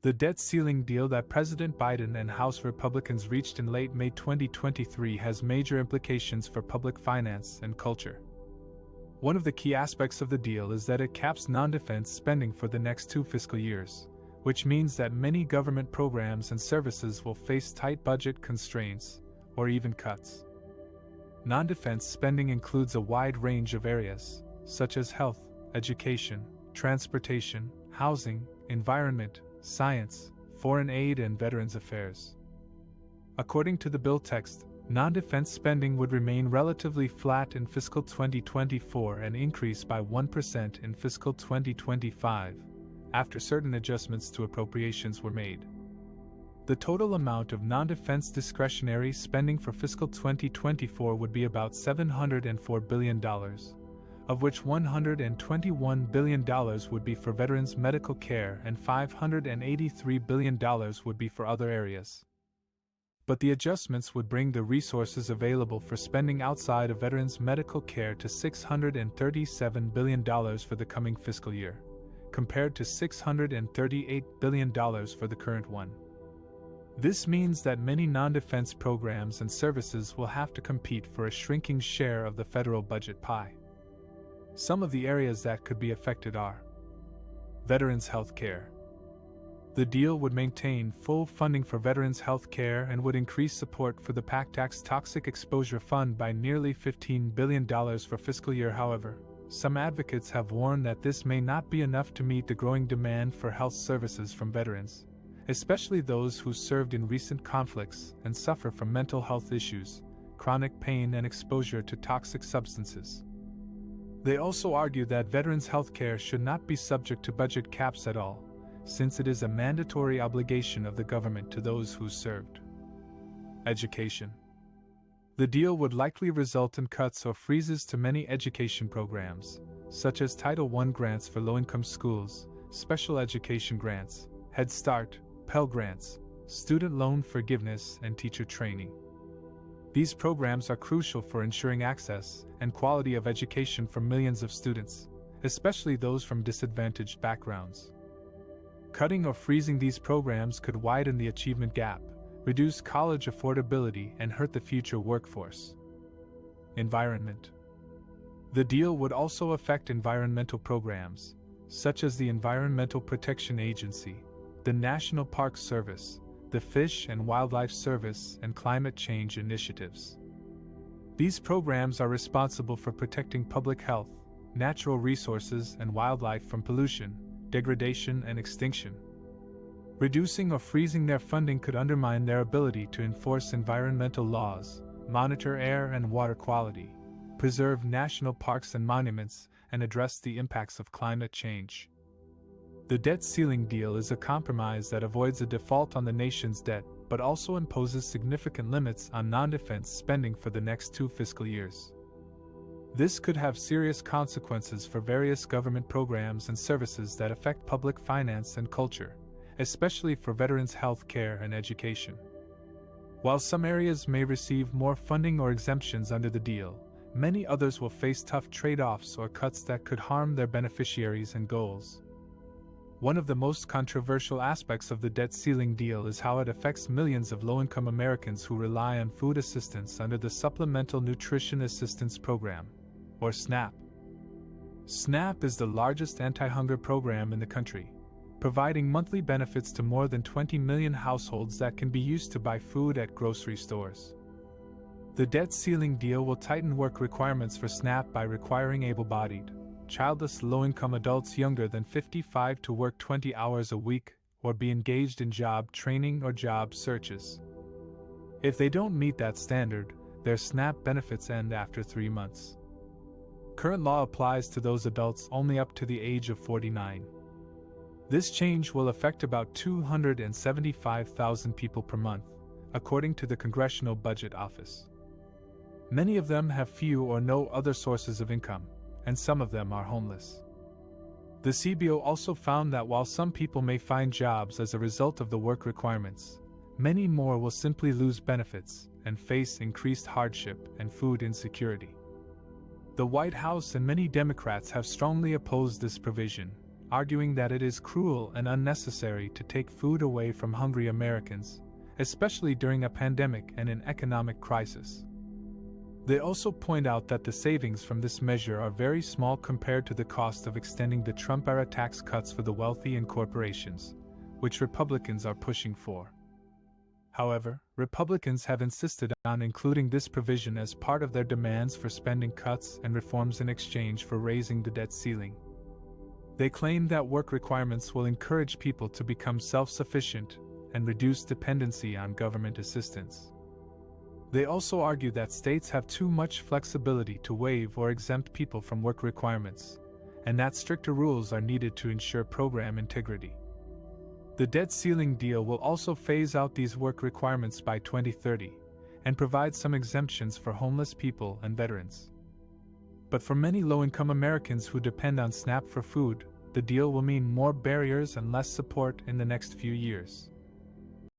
The debt ceiling deal that President Biden and House Republicans reached in late May 2023 has major implications for public finance and culture. One of the key aspects of the deal is that it caps non-defense spending for the next 2 fiscal years, which means that many government programs and services will face tight budget constraints or even cuts. Non-defense spending includes a wide range of areas, such as health, education, transportation, housing, environment, science, foreign aid, and veterans affairs. According to the bill text, non-defense spending would remain relatively flat in fiscal 2024 and increase by 1% in fiscal 2025, after certain adjustments to appropriations were made. The total amount of non-defense discretionary spending for fiscal 2024 would be about $704 billion, of which $121 billion would be for veterans' medical care and $583 billion would be for other areas. But the adjustments would bring the resources available for spending outside of veterans' medical care to $637 billion for the coming fiscal year, compared to $638 billion for the current one. This means that many non-defense programs and services will have to compete for a shrinking share of the federal budget pie. Some of the areas that could be affected are veterans' health care. The deal would maintain full funding for veterans' health care and would increase support for the PACTAC's Toxic Exposure Fund by nearly $15 billion for fiscal year. However, some advocates have warned that this may not be enough to meet the growing demand for health services from veterans, especially those who served in recent conflicts and suffer from mental health issues, chronic pain, and exposure to toxic substances. They also argue that veterans' health care should not be subject to budget caps at all, since it is a mandatory obligation of the government to those who served. Education. The deal would likely result in cuts or freezes to many education programs, such as Title I grants for low-income schools, special education grants, Head Start, Pell Grants, student loan forgiveness, and teacher training. These programs are crucial for ensuring access and quality of education for millions of students, especially those from disadvantaged backgrounds. Cutting or freezing these programs could widen the achievement gap, reduce college affordability, and hurt the future workforce. Environment. The deal would also affect environmental programs, such as the Environmental Protection Agency, the National Park Service, the Fish and Wildlife Service, and climate change initiatives. These programs are responsible for protecting public health, natural resources, and wildlife from pollution, degradation, and extinction. Reducing or freezing their funding could undermine their ability to enforce environmental laws, monitor air and water quality, preserve national parks and monuments, and address the impacts of climate change. The debt ceiling deal is a compromise that avoids a default on the nation's debt, but also imposes significant limits on non-defense spending for the next 2 fiscal years. This could have serious consequences for various government programs and services that affect public finance and culture, especially for veterans' health care and education. While some areas may receive more funding or exemptions under the deal, many others will face tough trade-offs or cuts that could harm their beneficiaries and goals. One of the most controversial aspects of the debt ceiling deal is how it affects millions of low-income Americans who rely on food assistance under the Supplemental Nutrition Assistance Program, or SNAP. SNAP is the largest anti-hunger program in the country, providing monthly benefits to more than 20 million households that can be used to buy food at grocery stores. The debt ceiling deal will tighten work requirements for SNAP by requiring able-bodied, childless low-income adults younger than 55 to work 20 hours a week or be engaged in job training or job searches. If they don't meet that standard, their SNAP benefits end after 3 months. Current law applies to those adults only up to the age of 49. This change will affect about 275,000 people per month, according to the Congressional Budget Office. Many of them have few or no other sources of income, and some of them are homeless. The CBO also found that while some people may find jobs as a result of the work requirements, many more will simply lose benefits and face increased hardship and food insecurity. The White House and many Democrats have strongly opposed this provision, arguing that it is cruel and unnecessary to take food away from hungry Americans, especially during a pandemic and an economic crisis. They also point out that the savings from this measure are very small compared to the cost of extending the Trump-era tax cuts for the wealthy and corporations, which Republicans are pushing for. However, Republicans have insisted on including this provision as part of their demands for spending cuts and reforms in exchange for raising the debt ceiling. They claim that work requirements will encourage people to become self-sufficient and reduce dependency on government assistance. They also argue that states have too much flexibility to waive or exempt people from work requirements, and that stricter rules are needed to ensure program integrity. The debt ceiling deal will also phase out these work requirements by 2030 and provide some exemptions for homeless people and veterans. But for many low-income Americans who depend on SNAP for food, the deal will mean more barriers and less support in the next few years.